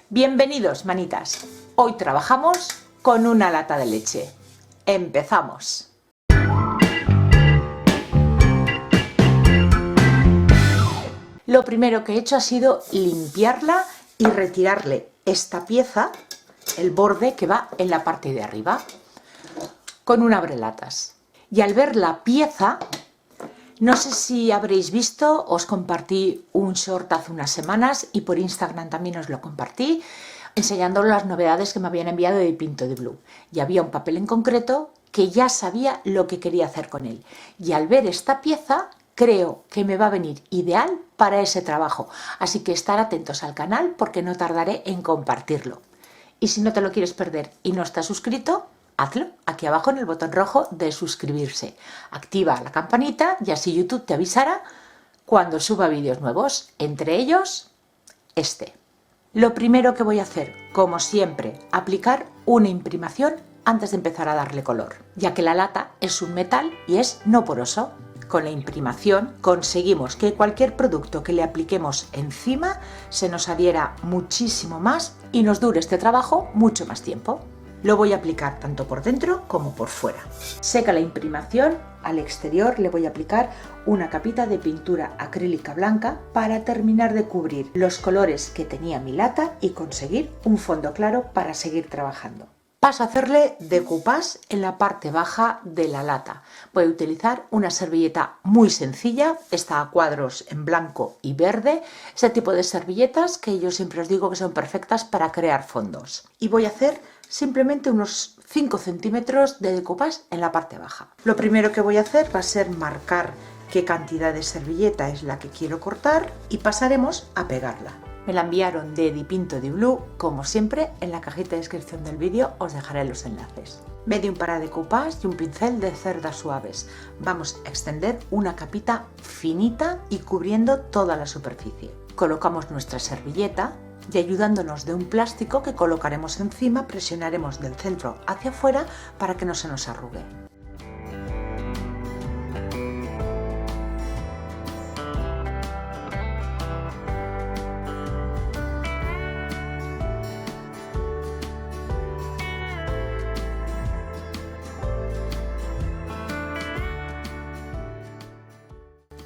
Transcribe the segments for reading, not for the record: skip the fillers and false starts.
Bienvenidos, manitas. Hoy trabajamos con una lata de leche. ¡Empezamos! Lo primero que he hecho ha sido limpiarla y retirarle esta pieza, el borde que va en la parte de arriba, con un abrelatas. Y al ver la pieza, no sé si habréis visto, os compartí un short hace unas semanas y por Instagram también os lo compartí, enseñando las novedades que me habían enviado de Pinto de Blue. Y había un papel en concreto que ya sabía lo que quería hacer con él. Y al ver esta pieza, creo que me va a venir ideal para ese trabajo. Así que estar atentos al canal porque no tardaré en compartirlo. Y si no te lo quieres perder y no estás suscrito, hazlo aquí abajo en el botón rojo de suscribirse. Activa la campanita y así YouTube te avisará cuando suba vídeos nuevos, entre ellos este. Lo primero que voy a hacer, como siempre, aplicar una imprimación antes de empezar a darle color, ya que la lata es un metal y es no poroso. Con la imprimación conseguimos que cualquier producto que le apliquemos encima se nos adhiera muchísimo más y nos dure este trabajo mucho más tiempo. Lo voy a aplicar tanto por dentro como por fuera. Seca la imprimación, al exterior le voy a aplicar una capita de pintura acrílica blanca para terminar de cubrir los colores que tenía mi lata y conseguir un fondo claro para seguir trabajando. Paso a hacerle decoupage en la parte baja de la lata. Voy a utilizar una servilleta muy sencilla, está a cuadros en blanco y verde, ese tipo de servilletas que yo siempre os digo que son perfectas para crear fondos. Y voy a hacer simplemente unos 5 centímetros de decoupage en la parte baja. Lo primero que voy a hacer va a ser marcar qué cantidad de servilleta es la que quiero cortar y pasaremos a pegarla. Me la enviaron de Pinto de Blue, como siempre, en la cajita de descripción del vídeo os dejaré los enlaces. Medio un para de decoupage y un pincel de cerdas suaves. Vamos a extender una capita finita y cubriendo toda la superficie. Colocamos nuestra servilleta y ayudándonos de un plástico que colocaremos encima, presionaremos del centro hacia afuera para que no se nos arrugue.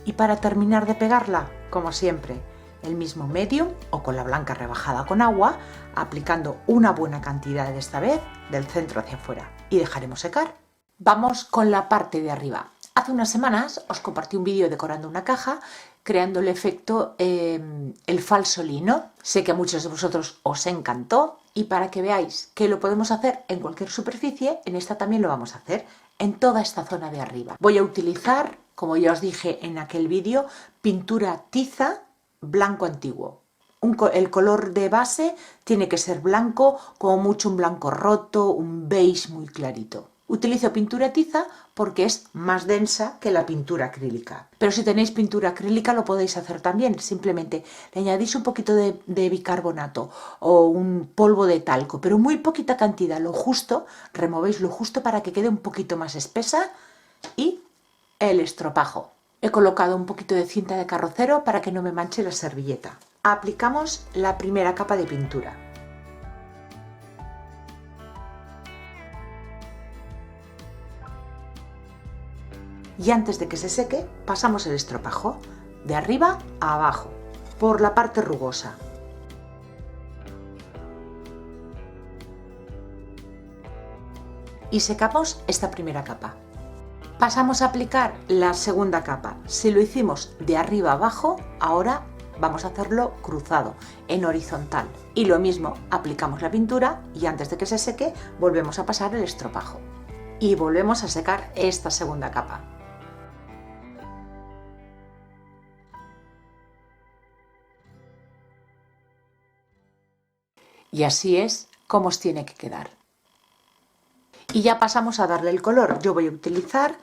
Y para terminar de pegarla, como siempre, el mismo medium o con la blanca rebajada con agua, aplicando una buena cantidad esta vez del centro hacia afuera y dejaremos secar. Vamos con la parte de arriba. Hace unas semanas os compartí un vídeo decorando una caja, creando el efecto el falso lino. Sé que a muchos de vosotros os encantó y para que veáis que lo podemos hacer en cualquier superficie, en esta también lo vamos a hacer, en toda esta zona de arriba. Voy a utilizar, como ya os dije en aquel vídeo, pintura tiza blanco antiguo. El color de base tiene que ser blanco, como mucho un blanco roto, un beige muy clarito. Utilizo pintura tiza porque es más densa que la pintura acrílica. Pero si tenéis pintura acrílica lo podéis hacer también. Simplemente le añadís un poquito de bicarbonato o un polvo de talco, pero muy poquita cantidad, lo justo, removéis lo justo para que quede un poquito más espesa y el estropajo. He colocado un poquito de cinta de carrocero para que no me manche la servilleta. Aplicamos la primera capa de pintura. Y antes de que se seque, pasamos el estropajo de arriba a abajo, por la parte rugosa. Y secamos esta primera capa. Pasamos a aplicar la segunda capa. Si lo hicimos de arriba a abajo, ahora vamos a hacerlo cruzado, en horizontal. Y lo mismo, aplicamos la pintura y antes de que se seque, volvemos a pasar el estropajo. Y volvemos a secar esta segunda capa. Y así es como os tiene que quedar. Y ya pasamos a darle el color. Yo voy a utilizar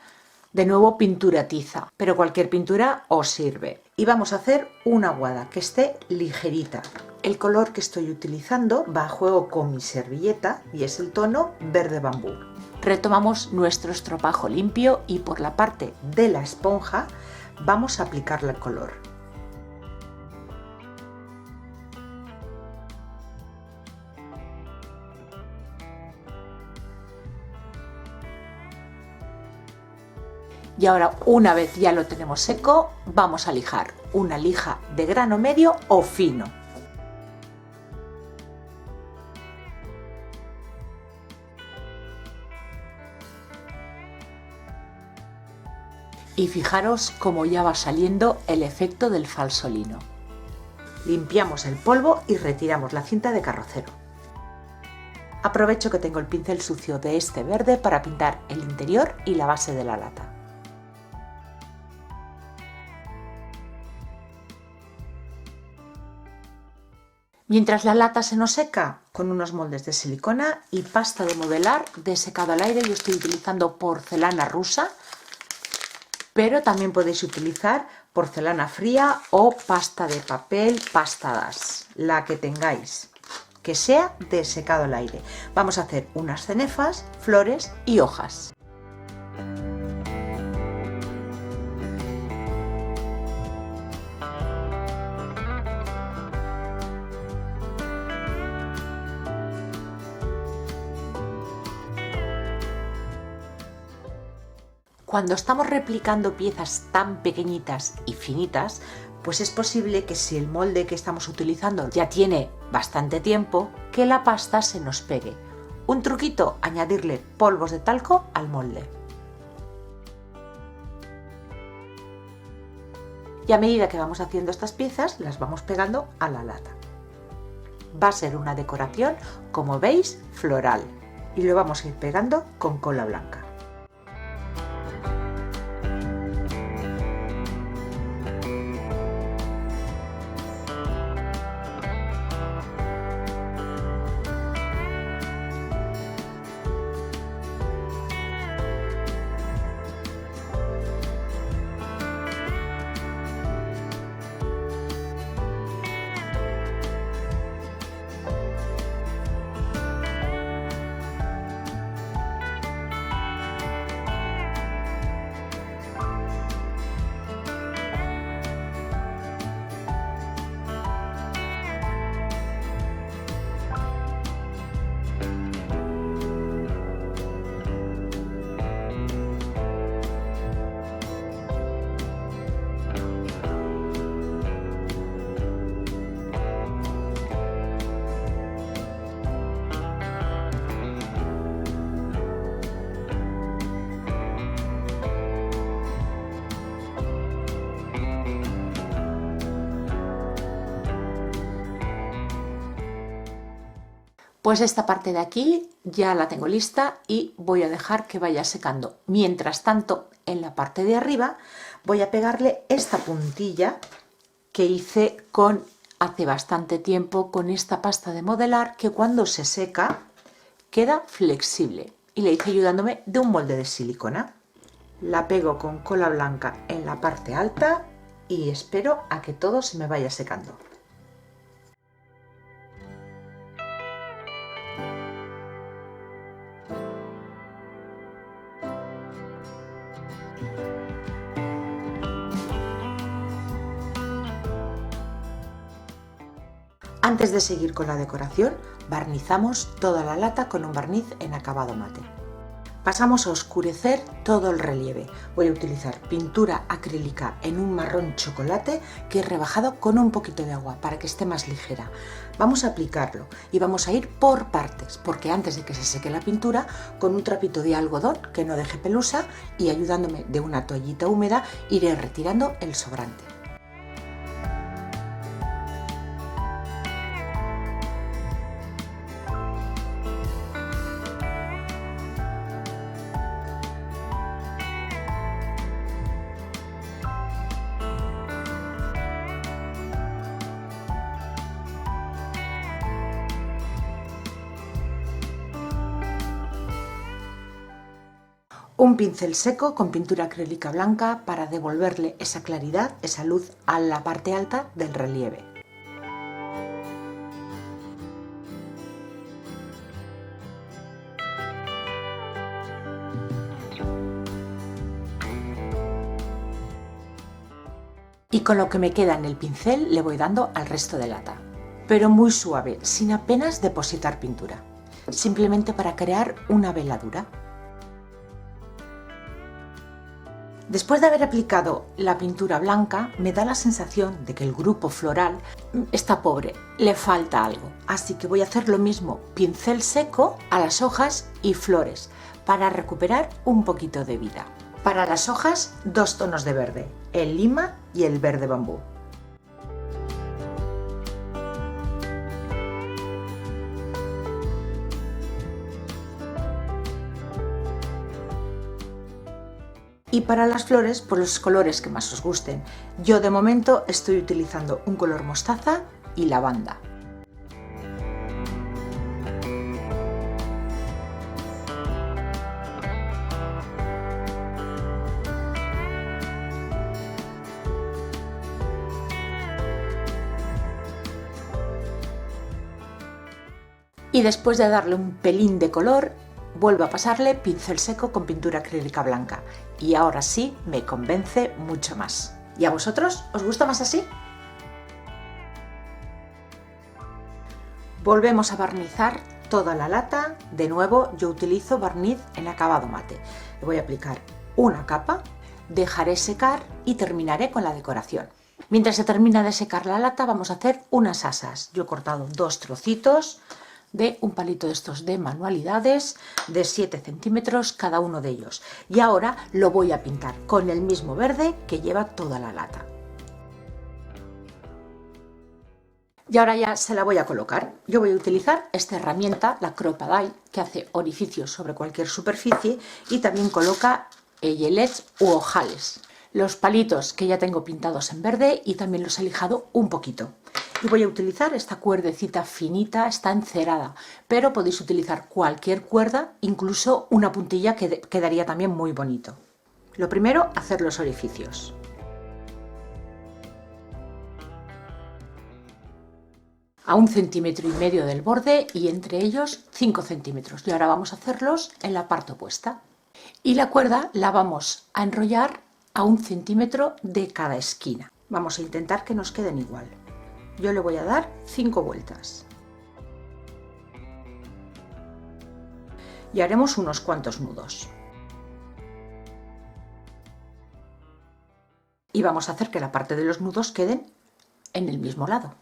de nuevo pintura tiza, pero cualquier pintura os sirve. Y vamos a hacer una aguada que esté ligerita. El color que estoy utilizando va a juego con mi servilleta y es el tono verde bambú. Retomamos nuestro estropajo limpio y por la parte de la esponja vamos a aplicarle el color. Y ahora, una vez ya lo tenemos seco, vamos a lijar una lija de grano medio o fino. Y fijaros cómo ya va saliendo el efecto del falso lino. Limpiamos el polvo y retiramos la cinta de carrocero. Aprovecho que tengo el pincel sucio de este verde para pintar el interior y la base de la lata. Mientras la lata se nos seca, con unos moldes de silicona y pasta de modelar de secado al aire, yo estoy utilizando porcelana rusa, pero también podéis utilizar porcelana fría o pasta de papel, pasta das, la que tengáis, que sea de secado al aire. Vamos a hacer unas cenefas, flores y hojas. Cuando estamos replicando piezas tan pequeñitas y finitas, pues es posible que si el molde que estamos utilizando ya tiene bastante tiempo, que la pasta se nos pegue. Un truquito, añadirle polvos de talco al molde. Y a medida que vamos haciendo estas piezas, las vamos pegando a la lata. Va a ser una decoración, como veis, floral. Y lo vamos a ir pegando con cola blanca. Pues esta parte de aquí ya la tengo lista y voy a dejar que vaya secando. Mientras tanto, en la parte de arriba voy a pegarle esta puntilla que hice hace bastante tiempo con esta pasta de modelar, que cuando se seca queda flexible, y la hice ayudándome de un molde de silicona. La pego con cola blanca en la parte alta y espero a que todo se me vaya secando. Antes de seguir con la decoración, barnizamos toda la lata con un barniz en acabado mate. Pasamos a oscurecer todo el relieve. Voy a utilizar pintura acrílica en un marrón chocolate que he rebajado con un poquito de agua para que esté más ligera. Vamos a aplicarlo y vamos a ir por partes, porque antes de que se seque la pintura, con un trapito de algodón que no deje pelusa y ayudándome de una toallita húmeda, iré retirando el sobrante. Un pincel seco con pintura acrílica blanca para devolverle esa claridad, esa luz a la parte alta del relieve. Y con lo que me queda en el pincel le voy dando al resto de lata, pero muy suave, sin apenas depositar pintura, simplemente para crear una veladura. Después de haber aplicado la pintura blanca, me da la sensación de que el grupo floral está pobre, le falta algo. Así que voy a hacer lo mismo, pincel seco a las hojas y flores, para recuperar un poquito de vida. Para las hojas, 2 tonos de verde, el lima y el verde bambú. Y para las flores, pues los colores que más os gusten. Yo de momento estoy utilizando un color mostaza y lavanda. Y después de darle un pelín de color, vuelvo a pasarle pincel seco con pintura acrílica blanca. Y ahora sí me convence mucho más. ¿Y a vosotros os gusta más así? Volvemos a barnizar toda la lata. De nuevo yo utilizo barniz en acabado mate. Le voy a aplicar una capa, dejaré secar y terminaré con la decoración. Mientras se termina de secar la lata vamos a hacer unas asas. Yo he cortado 2 trocitos de un palito de estos de manualidades de 7 centímetros cada uno de ellos, y ahora lo voy a pintar con el mismo verde que lleva toda la lata. Y ahora ya se la voy a colocar. Yo voy a utilizar esta herramienta, la Crop-A-Dye, que hace orificios sobre cualquier superficie y también coloca eyelets u ojales. Los palitos que ya tengo pintados en verde y también los he lijado un poquito. Y voy a utilizar esta cuerdecita finita, está encerada, pero podéis utilizar cualquier cuerda, incluso una puntilla que quedaría también muy bonito. Lo primero, hacer los orificios. A 1,5 centímetros del borde y entre ellos 5 centímetros. Y ahora vamos a hacerlos en la parte opuesta. Y la cuerda la vamos a enrollar a 1 centímetro de cada esquina. Vamos a intentar que nos queden igual. Yo le voy a dar 5 vueltas. Y haremos unos cuantos nudos. Y vamos a hacer que la parte de los nudos queden en el mismo lado.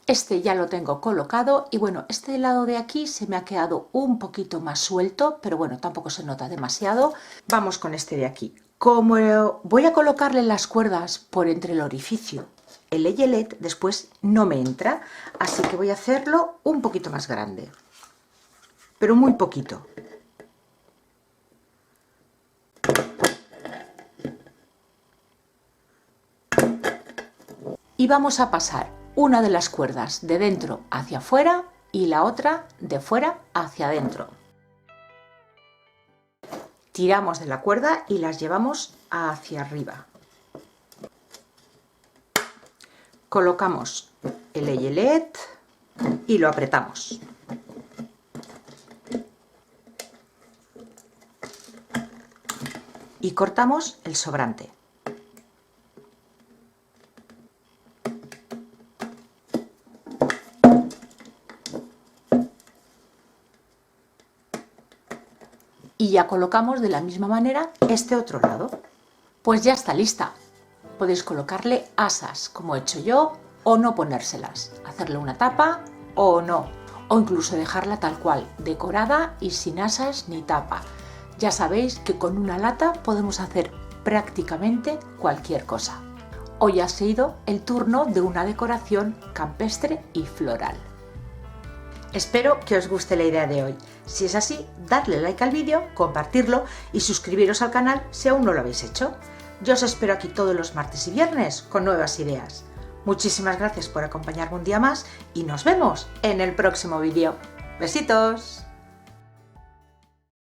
Este ya lo tengo colocado y bueno, este lado de aquí se me ha quedado un poquito más suelto, pero bueno, tampoco se nota demasiado. Vamos con este de aquí. Como voy a colocarle las cuerdas por entre el orificio, el eyelet después no me entra, así que voy a hacerlo un poquito más grande, pero muy poquito. Y vamos a pasar una de las cuerdas de dentro hacia afuera y la otra de fuera hacia adentro. Tiramos de la cuerda y las llevamos hacia arriba. Colocamos el eyelet y lo apretamos. Y cortamos el sobrante. Y ya colocamos de la misma manera este otro lado. Pues ya está lista. Podéis colocarle asas, como he hecho yo, o no ponérselas. Hacerle una tapa o no. O incluso dejarla tal cual, decorada y sin asas ni tapa. Ya sabéis que con una lata podemos hacer prácticamente cualquier cosa. Hoy ha sido el turno de una decoración campestre y floral. Espero que os guste la idea de hoy. Si es así, dadle like al vídeo, compartirlo y suscribiros al canal si aún no lo habéis hecho. Yo os espero aquí todos los martes y viernes con nuevas ideas. Muchísimas gracias por acompañarme un día más y nos vemos en el próximo vídeo. ¡Besitos!